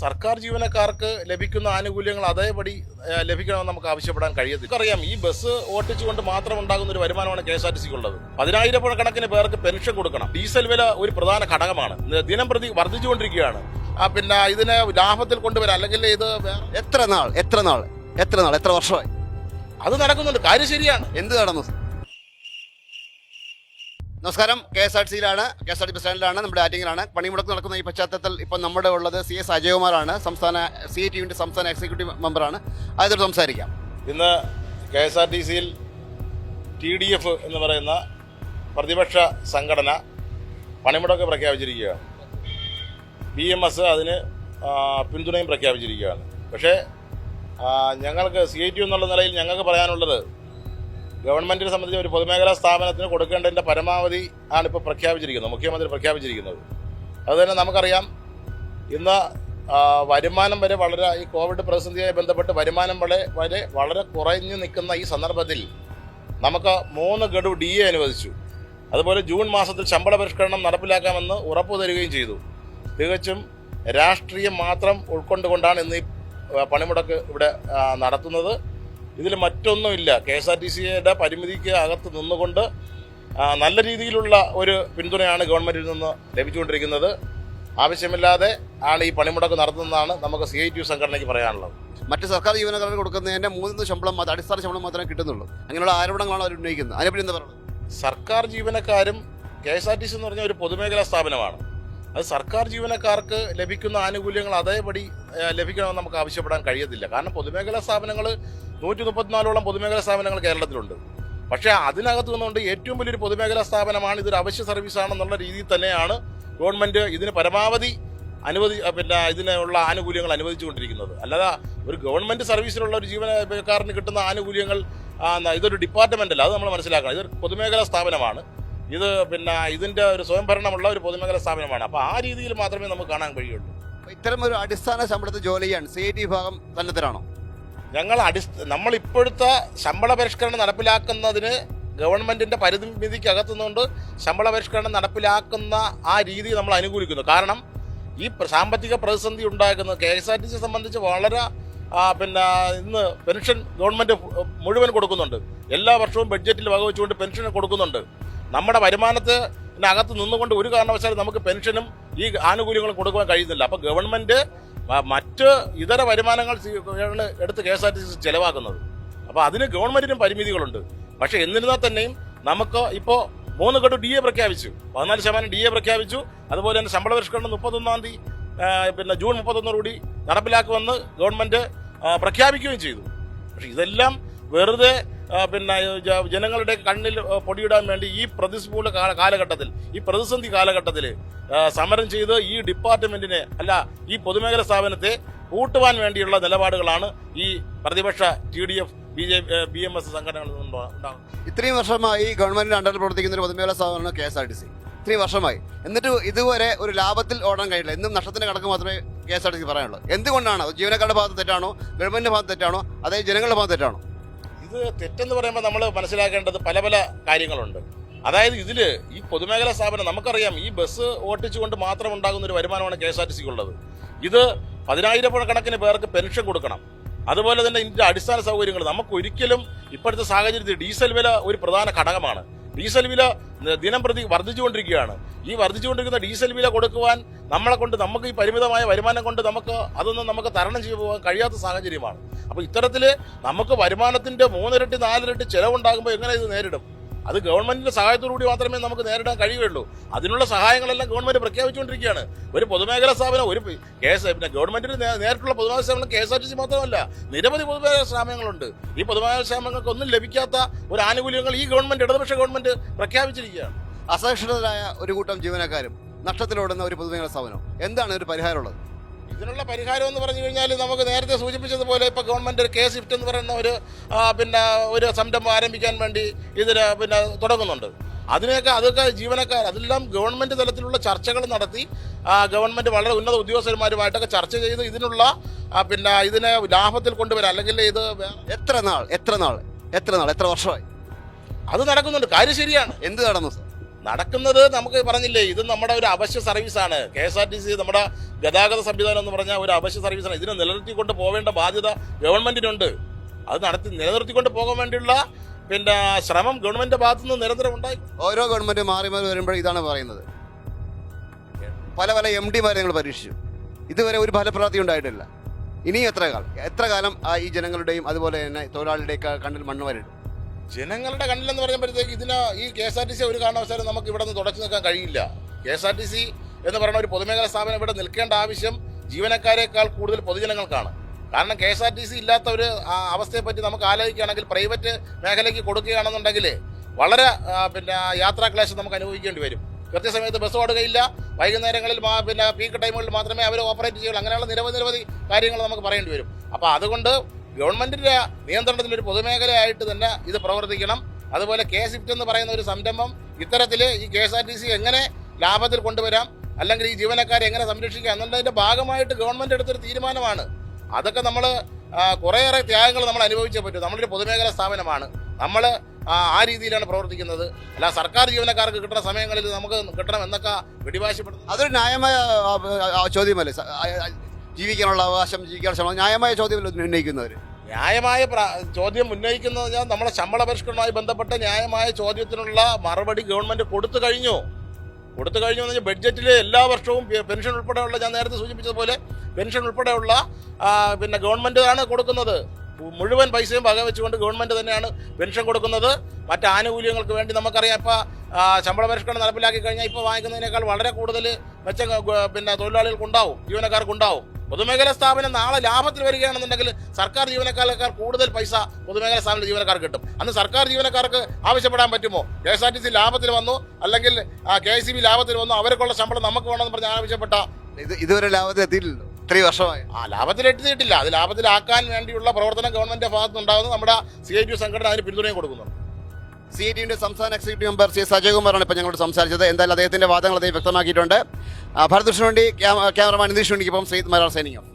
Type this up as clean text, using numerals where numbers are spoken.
സർക്കാർ ജീവനക്കാർക്ക് ലഭിക്കുന്ന ആനുകൂല്യങ്ങൾ അതേപടി ലഭിക്കണമെന്ന് നമുക്ക് ആവശ്യപ്പെടാൻ കഴിയത്തില്ല. അറിയാം, ഈ ബസ് ഓട്ടിച്ചുകൊണ്ട് മാത്രം ഉണ്ടാകുന്ന ഒരു വരുമാനമാണ് KSRTC ഉള്ളത്. 10,000 കണക്കിന് പേർക്ക് പെൻഷൻ കൊടുക്കണം. ഡീസൽ വില ഒരു പ്രധാന ഘടകമാണ്, ദിനം പ്രതി വർദ്ധിച്ചുകൊണ്ടിരിക്കുകയാണ്. പിന്നെ ഇതിനെ ലാഭത്തിൽ കൊണ്ടുവരാൻ അല്ലെങ്കിൽ ഇത് എത്ര വർഷമായി അത് നടക്കുന്നുണ്ട്. കാര്യം ശരിയാണ്. എന്ത് നടന്നു? നമസ്കാരം, KSRTC ബസ് സ്റ്റാൻഡിലാണ്, നമ്മുടെ ആറ്റിങ്ങിലാണ്. പണിമുടക്ക് നടക്കുന്ന ഈ പശ്ചാത്തലത്തിൽ ഇപ്പം നമ്മുടെ ഉള്ളത് CS അജയകുമാറാണ്, സംസ്ഥാന CITUവിൻ്റെ സംസ്ഥാന എക്സിക്യൂട്ടീവ് മെമ്പറാണ്. അതിനോട് സംസാരിക്കാം. ഇന്ന് KSRTCയിൽ TDF എന്ന് പറയുന്ന പ്രതിപക്ഷ സംഘടന പണിമുടക്ക് പ്രഖ്യാപിച്ചിരിക്കുകയാണ്. BMS അതിന് പിന്തുണയും പ്രഖ്യാപിച്ചിരിക്കുകയാണ്. പക്ഷേ ഞങ്ങൾക്ക് CITU എന്നുള്ള നിലയിൽ ഞങ്ങൾക്ക് പറയാനുള്ളത്, ഗവൺമെന്റിനെ സംബന്ധിച്ച് ഒരു പൊതുമേഖലാ സ്ഥാപനത്തിന് കൊടുക്കേണ്ടതിൻ്റെ പരമാവധി ആണ് ഇപ്പോൾ പ്രഖ്യാപിച്ചിരിക്കുന്നത്, മുഖ്യമന്ത്രി പ്രഖ്യാപിച്ചിരിക്കുന്നത്. അതുതന്നെ നമുക്കറിയാം, ഇന്ന് വരുമാനം വരെ വളരെ ഈ കോവിഡ് പ്രതിസന്ധിയുമായി ബന്ധപ്പെട്ട് വരുമാനം വളരെ കുറഞ്ഞു നിൽക്കുന്ന ഈ സന്ദർഭത്തിൽ നമുക്ക് 3 ഗഡു DA അനുവദിച്ചു. അതുപോലെ ജൂൺ മാസത്തിൽ ശമ്പള പരിഷ്കരണം നടപ്പിലാക്കാമെന്ന് ഉറപ്പു തരികയും ചെയ്തു. തികച്ചും രാഷ്ട്രീയം മാത്രം ഉൾക്കൊണ്ടുകൊണ്ടാണ് ഇന്ന് ഈ പണിമുടക്ക് ഇവിടെ നടത്തുന്നത്. ഇതിൽ മറ്റൊന്നുമില്ല. KSRTCയുടെ പരിമിതിക്ക് അകത്ത് നിന്നുകൊണ്ട് നല്ല രീതിയിലുള്ള ഒരു പിന്തുണയാണ് ഗവൺമെന്റിൽ നിന്ന് ലഭിച്ചുകൊണ്ടിരിക്കുന്നത്. ആവശ്യമില്ലാതെ ആണ് ഈ പണിമുടക്ക് നടത്തുന്നതാണ് നമുക്ക് CITU സംഘടനയ്ക്ക് പറയാനുള്ളത്. മറ്റ് സർക്കാർ ജീവനക്കാർക്ക് കൊടുക്കുന്നതിൻ്റെ 3 ശമ്പളം അടിസ്ഥാന ശമ്പളം മാത്രമേ കിട്ടുന്നുള്ളൂ. അങ്ങനെയുള്ള ആരോപണങ്ങളാണ് അവർ ഉന്നയിക്കുന്നത്. അതിനെപ്പറ്റി എന്താ പറയുന്നത്? സർക്കാർ ജീവനക്കാരും KSRTC എന്ന് പറഞ്ഞ ഒരു പൊതുമേഖലാ സ്ഥാപനമാണ്. അത് സർക്കാർ ജീവനക്കാർക്ക് ലഭിക്കുന്ന ആനുകൂല്യങ്ങൾ അതേപടി ലഭിക്കണമെന്ന് നമുക്ക് ആവശ്യപ്പെടാൻ കഴിയത്തില്ല. കാരണം പൊതുമേഖലാ സ്ഥാപനങ്ങൾ 134ഓളം പൊതുമേഖലാ സ്ഥാപനങ്ങൾ കേരളത്തിലുണ്ട്. പക്ഷേ അതിനകത്ത് നിന്നുകൊണ്ട് ഏറ്റവും വലിയൊരു പൊതുമേഖലാ സ്ഥാപനമാണ്, ഇതൊരു അവശ്യ സർവീസാണെന്നുള്ള രീതിയിൽ തന്നെയാണ് ഗവൺമെൻറ് ഇതിന് പരമാവധി ഇതിനുള്ള ആനുകൂല്യങ്ങൾ അനുവദിച്ചുകൊണ്ടിരിക്കുന്നത്. അല്ലാതെ ഒരു ഗവൺമെൻറ് സർവീസിലുള്ള ഒരു ജീവനക്കാരന് കിട്ടുന്ന ആനുകൂല്യങ്ങൾ ഇതൊരു ഡിപ്പാർട്ട്മെൻ്റ് അല്ല, അത് നമ്മൾ മനസ്സിലാക്കണം. ഇതൊരു പൊതുമേഖലാ സ്ഥാപനമാണ്. ഇത് ഇതിൻ്റെ ഒരു സ്വയംഭരണമുള്ള ഒരു പൊതുമേഖലാ സ്ഥാപനമാണ്. അപ്പോൾ ആ രീതിയിൽ മാത്രമേ നമുക്ക് കാണാൻ കഴിയുള്ളൂ. ഇത്തരം ഒരു അടിസ്ഥാന ശമ്പളത്തിൽ ജോലി ചെയ്യാൻ CIT വിഭാഗം സന്നദ്ധരാണോ? നമ്മൾ ഇപ്പോഴത്തെ ശമ്പള പരിഷ്കരണം നടപ്പിലാക്കുന്നതിന് ഗവൺമെന്റിന്റെ പരിമിതിക്കകത്തുനിന്നുകൊണ്ട് ശമ്പള പരിഷ്കരണം നടപ്പിലാക്കുന്ന ആ രീതി നമ്മൾ അനുകൂലിക്കുന്നു. കാരണം ഈ സാമ്പത്തിക പ്രതിസന്ധി ഉണ്ടാക്കുന്നത് KSRTC സംബന്ധിച്ച് വളരെ ഇന്ന് പെൻഷൻ ഗവൺമെന്റ് മുഴുവൻ കൊടുക്കുന്നുണ്ട്. എല്ലാ വർഷവും ബഡ്ജറ്റിൽ വകവെച്ചുകൊണ്ട് പെൻഷൻ കൊടുക്കുന്നുണ്ട്. നമ്മുടെ വരുമാനത്തിനകത്ത് നിന്നുകൊണ്ട് ഒരു കാരണവശാലും നമുക്ക് പെൻഷനും ഈ ആനുകൂല്യങ്ങളും കൊടുക്കുവാൻ കഴിയുന്നില്ല. അപ്പോൾ ഗവൺമെന്റ് മറ്റ് ഇതര വരുമാനങ്ങൾ എടുത്ത് KSRTC ചെലവാക്കുന്നത്. അപ്പോൾ അതിന് ഗവൺമെന്റിനും പരിമിതികളുണ്ട്. പക്ഷേ എന്നിരുന്നാൽ തന്നെയും നമുക്ക് ഇപ്പോൾ 3 ഗഡു DA പ്രഖ്യാപിച്ചു, 14% DA പ്രഖ്യാപിച്ചു. അതുപോലെ തന്നെ ശമ്പള പരിഷ്കരണം 31-ാം തീയതി ജൂൺ 31 നടപ്പിലാക്കുമെന്ന് ഗവൺമെന്റ് പ്രഖ്യാപിക്കുകയും ചെയ്തു. പക്ഷെ ഇതെല്ലാം വെറുതെ ജനങ്ങളുടെ കണ്ണിൽ പൊടിയിടാൻ വേണ്ടി ഈ പ്രതിസന്ധി കാലഘട്ടത്തിൽ സമരം ചെയ്ത് ഈ ഡിപ്പാർട്ട്മെന്റിനെ ഈ പൊതുമേഖലാ സ്ഥാപനത്തെ കൂട്ടുവാൻ വേണ്ടിയുള്ള നിലപാടുകളാണ് ഈ പ്രതിപക്ഷ TDF BMS സംഘടനകളിൽ നിന്നുണ്ടാകുന്നത്. ഇത്രയും വർഷമായി ഗവൺമെന്റിന്റെ അണ്ടറിൽ പ്രവർത്തിക്കുന്ന ഒരു പൊതുമേഖലാ സ്ഥാപനമാണ് KSRTC. ഇത്രയും വർഷമായി, എന്നിട്ട് ഇതുവരെ ഒരു ലാഭത്തിൽ ഓടാൻ കഴിയില്ല. എന്നും നഷ്ടത്തിന്റെ കണക്ക് മാത്രമേ KSRTC പറയാനുള്ളൂ. എന്തുകൊണ്ടാണ്? ജീവനക്കാരുടെ ഭാഗത്ത് തെറ്റാണോ, ഗവൺമെന്റിന്റെ ഭാഗത്ത് തെറ്റാണോ, അതേ ജനങ്ങളുടെ ഭാഗത്ത് തെറ്റാണോ? ഇത് തെറ്റെന്ന് പറയുമ്പോൾ നമ്മൾ മനസ്സിലാക്കേണ്ടത് പല കാര്യങ്ങളുണ്ട്. അതായത് ഈ പൊതുമേഖലാ സ്ഥാപനം നമുക്കറിയാം, ഈ ബസ് ഓട്ടിച്ചുകൊണ്ട് മാത്രം ഉണ്ടാകുന്ന ഒരു വരുമാനമാണ് KSRTC ഉള്ളത്. ഇത് 10,000 കണക്കിന് പേർക്ക് പെൻഷൻ കൊടുക്കണം. അതുപോലെ തന്നെ ഇതിൻ്റെ അടിസ്ഥാന സൗകര്യങ്ങൾ നമുക്ക് ഒരിക്കലും ഇപ്പോഴത്തെ സാഹചര്യത്തിൽ ഡീസൽ വില ഒരു പ്രധാന ഘടകമാണ്. ഡീസൽ വില ദിനം പ്രതി വർദ്ധിച്ചുകൊണ്ടിരിക്കുകയാണ്. ഈ വർദ്ധിച്ചുകൊണ്ടിരിക്കുന്ന ഡീസൽ വില കൊടുക്കുവാൻ നമുക്ക് ഈ പരിമിതമായ വരുമാനം കൊണ്ട് അതൊന്നും നമുക്ക് തരണം ചെയ്തു പോകാൻ കഴിയാത്ത സാഹചര്യമാണ്. അപ്പോൾ ഇത്തരത്തിൽ നമുക്ക് വരുമാനത്തിന്റെ 3 ഇരട്ടി 4 ഇരട്ടി ചെലവുണ്ടാകുമ്പോൾ എങ്ങനെ ഇത് നേരിടും? അത് ഗവൺമെന്റിന്റെ സഹായത്തോടുകൂടി മാത്രമേ നമുക്ക് നേരിടാൻ കഴിയുകയുള്ളൂ. അതിനുള്ള സഹായങ്ങളെല്ലാം ഗവൺമെന്റ് പ്രഖ്യാപിച്ചുകൊണ്ടിരിക്കുകയാണ്. ഒരു പൊതുമേഖലാ സ്ഥാപനം ഗവൺമെന്റിന് നേരിട്ടുള്ള പൊതുമേഖലാ സ്ഥാപനം KSRTC മാത്രമല്ല, നിരവധി പൊതുമേഖലാ സ്ഥാപനങ്ങളുണ്ട്. ഈ പൊതുമേഖലാ സ്ഥാപനങ്ങൾക്ക് ഒന്നും ലഭിക്കാത്ത ഒരു ആനുകൂല്യങ്ങൾ ഈ ഇടതുപക്ഷ ഗവൺമെന്റ് പ്രഖ്യാപിച്ചിരിക്കുകയാണ്. അസാക്ഷരരായ ഒരു കൂട്ടം ജീവനക്കാരും നഷ്ടത്തിലോടുന്ന ഒരു പൊതുമേഖലാ സ്ഥാപനം, എന്താണ് ഒരു പരിഹാരമുള്ളത്? ഇതിനുള്ള പരിഹാരം എന്ന് പറഞ്ഞു കഴിഞ്ഞാൽ നമുക്ക് നേരത്തെ സൂചിപ്പിച്ചതുപോലെ ഇപ്പോൾ ഗവൺമെന്റ് ഒരു KSIFT എന്ന് പറയുന്ന ഒരു സംരംഭം ആരംഭിക്കാൻ വേണ്ടി തുടങ്ങുന്നുണ്ട്. അതൊക്കെ അതെല്ലാം ഗവൺമെന്റ് തലത്തിലുള്ള ചർച്ചകൾ നടത്തി ഗവൺമെന്റ് വളരെ ഉന്നത ഉദ്യോഗസ്ഥന്മാരുമായിട്ടൊക്കെ ചർച്ച ചെയ്ത് ഇതിനെ ലാഭത്തിൽ കൊണ്ടുവരാം. അല്ലെങ്കിൽ ഇത് എത്ര വർഷമായി അത് നടക്കുന്നുണ്ട്. കാര്യം ശരിയാണ്. എന്ത് നടന്നു? നടക്കുന്നത് നമുക്ക് പറഞ്ഞില്ലേ, ഇത് നമ്മുടെ ഒരു അവശ്യ സർവീസാണ്. KSRTC നമ്മുടെ ഗതാഗത സംവിധാനം എന്ന് പറഞ്ഞാൽ ഒരു അവശ്യ സർവീസാണ്. ഇതിനെ നിലനിർത്തിക്കൊണ്ട് പോവേണ്ട ബാധ്യത ഗവൺമെന്റിനുണ്ട്. അത് നിലനിർത്തിക്കൊണ്ട് പോകാൻ വേണ്ടിയുള്ള പിന്നെ ശ്രമം ഗവൺമെന്റിന്റെ ഭാഗത്തുനിന്ന് നിരന്തരം ഉണ്ടായി. ഓരോ ഗവൺമെന്റ് മാറി മാറി വരുമ്പോൾ ഇതാണ് പറയുന്നത്. പല പല MD-മാരെ നിങ്ങൾ പരീക്ഷിച്ചു, ഇതുവരെ ഒരു ഫലപ്രാപ്തി ഉണ്ടായിട്ടില്ല. ഇനി എത്ര കാലം ഈ ജനങ്ങളുടെയും അതുപോലെ തന്നെ തൊഴിലാളികളുടെയൊക്കെ കണ്ണിൽ മണ്ണ് വരിടും? ജനങ്ങളുടെ കണ്ണിലെന്ന് പറയുമ്പോഴത്തേക്ക് ഈ KSRTC ഒരു കാരണവശാലും നമുക്ക് ഇവിടെ നിന്ന് തുടച്ചു നിൽക്കാൻ കഴിയില്ല. KSRTC എന്ന് പറയുന്ന ഒരു പൊതുമേഖലാ സ്ഥാപനം ഇവിടെ നിൽക്കേണ്ട ആവശ്യം ജീവനക്കാരെക്കാൾ കൂടുതൽ പൊതുജനങ്ങൾക്കാണ്. കാരണം KSRTC ഇല്ലാത്ത ഒരു അവസ്ഥയെപ്പറ്റി നമുക്ക് ആലോചിക്കുകയാണെങ്കിൽ പ്രൈവറ്റ് മേഖലയ്ക്ക് കൊടുക്കുകയാണെന്നുണ്ടെങ്കിൽ വളരെ യാത്രാക്ലേശം നമുക്ക് അനുഭവിക്കേണ്ടി വരും. കൃത്യസമയത്ത് ബസ് ഓടുകയില്ല, വൈകുന്നേരങ്ങളിൽ പീക്ക് ടൈമുകളിൽ മാത്രമേ അവർ ഓപ്പറേറ്റ് ചെയ്യുള്ളൂ. അങ്ങനെയുള്ള നിരവധി കാര്യങ്ങൾ നമുക്ക് പറയേണ്ടി വരും. അപ്പോൾ അതുകൊണ്ട് ഗവൺമെന്റിന്റെ നിയന്ത്രണത്തിൽ ഒരു പൊതുമേഖലയായിട്ട് തന്നെ ഇത് പ്രവർത്തിക്കണം. അതുപോലെ KSIFT എന്ന് പറയുന്ന ഒരു സംരംഭം ഇത്തരത്തിൽ ഈ KSRTC എങ്ങനെ ലാഭത്തിൽ കൊണ്ടുവരാം, അല്ലെങ്കിൽ ഈ ജീവനക്കാരെ എങ്ങനെ സംരക്ഷിക്കാം എന്നുള്ളതിന്റെ ഭാഗമായിട്ട് ഗവൺമെന്റ് എടുത്തൊരു തീരുമാനമാണ്. അതൊക്കെ നമ്മൾ കുറേയേറെ ത്യാഗങ്ങൾ നമ്മൾ അനുഭവിച്ചേ പറ്റൂ. നമ്മളൊരു പൊതുമേഖലാ സ്ഥാപനമാണ്, നമ്മൾ ആ രീതിയിലാണ് പ്രവർത്തിക്കുന്നത്. അല്ല സർക്കാർ ജീവനക്കാർക്ക് കിട്ടുന്ന സമയങ്ങളിൽ നമുക്ക് കിട്ടണം എന്നൊക്കെ വെടിവാശിപ്പെടുന്നു. അതൊരു ന്യായമായ ചോദ്യമല്ലേ? ജീവിക്കാനുള്ള അവകാശം, ജീവിക്കാനുള്ള ശ്രമം, ന്യായമായ ചോദ്യമല്ല ഉന്നയിക്കുന്നവർ. ന്യായമായ ചോദ്യം ഉന്നയിക്കുന്നത് ഞാൻ നമ്മളെ ശമ്പള പരിഷ്കരണവുമായി ബന്ധപ്പെട്ട ന്യായമായ ചോദ്യത്തിനുള്ള മറുപടി ഗവൺമെന്റ് കൊടുത്തു കഴിഞ്ഞു എന്ന് പറഞ്ഞാൽ ബഡ്ജറ്റിൽ എല്ലാ വർഷവും പെൻഷൻ ഉൾപ്പെടെയുള്ള, ഞാൻ നേരത്തെ സൂചിപ്പിച്ചതുപോലെ പെൻഷൻ ഉൾപ്പെടെയുള്ള ഗവൺമെന്റ് ആണ് കൊടുക്കുന്നത്. മുഴുവൻ പൈസയും വകവെച്ചുകൊണ്ട് ഗവൺമെന്റ് തന്നെയാണ് പെൻഷൻ കൊടുക്കുന്നത്. മറ്റ് ആനുകൂല്യങ്ങൾക്ക് വേണ്ടി നമുക്കറിയാം, ഇപ്പോൾ ശമ്പള പരിഷ്കരണം നടപ്പിലാക്കി കഴിഞ്ഞാൽ ഇപ്പോൾ വാങ്ങിക്കുന്നതിനേക്കാൾ വളരെ കൂടുതൽ മെച്ചം തൊഴിലാളികൾക്കുണ്ടാവും, ജീവനക്കാർക്കുണ്ടാവും. പൊതുമേഖലാ സ്ഥാപനം നാളെ ലാഭത്തിൽ വരികയാണെന്നുണ്ടെങ്കിൽ സർക്കാർ ജീവനക്കാരെക്കാൾ കൂടുതൽ പൈസ പൊതുമേഖലാ സ്ഥാപന ജീവനക്കാർക്ക് കിട്ടും. അന്ന് സർക്കാർ ജീവനക്കാർക്ക് ആവശ്യപ്പെടാൻ പറ്റുമോ? KSRTC ലാഭത്തിൽ വന്നു, അല്ലെങ്കിൽ KICB ലാഭത്തിൽ വന്നു, അവർക്കുള്ള ശമ്പളം നമുക്ക് വേണമെന്ന് പറഞ്ഞ് ആവശ്യപ്പെട്ട ഇതുവരെ ലാഭത്തിൽ എത്തിയിട്ടില്ലല്ലോ, ഇത്രയും വർഷമായി. ലാഭത്തിൽ എത്തിയിട്ടില്ല. അത് ലാഭത്തിലാക്കാൻ വേണ്ടിയുള്ള പ്രവർത്തനം ഗവൺമെന്റിന്റെ ഭാഗത്തുനിന്നുണ്ടാകുന്നു. നമ്മുടെ CITU സംഘടന അതിന് പിന്തുണയും കൊടുക്കുന്നുണ്ട്. CITUവിന്റെ സംസ്ഥാന എക്സിക്യൂട്ടീവ് മെമ്പർ CS അജയകുമാറാണ് ഇപ്പോൾ ഞങ്ങളോട് സംസാരിച്ചത്. എന്തായാലും അദ്ദേഹത്തിന്റെ വാദങ്ങൾ അദ്ദേഹം വ്യക്തമാക്കിയിട്ടുണ്ട്. ഭാരതഭൂഷന് വേണ്ടി ക്യാമറമാൻ നിതീഷ് ഉണ്ണിക്കൊപ്പം സെയ്ദ് മലയാളം സൈനിങ് ഓഫ്.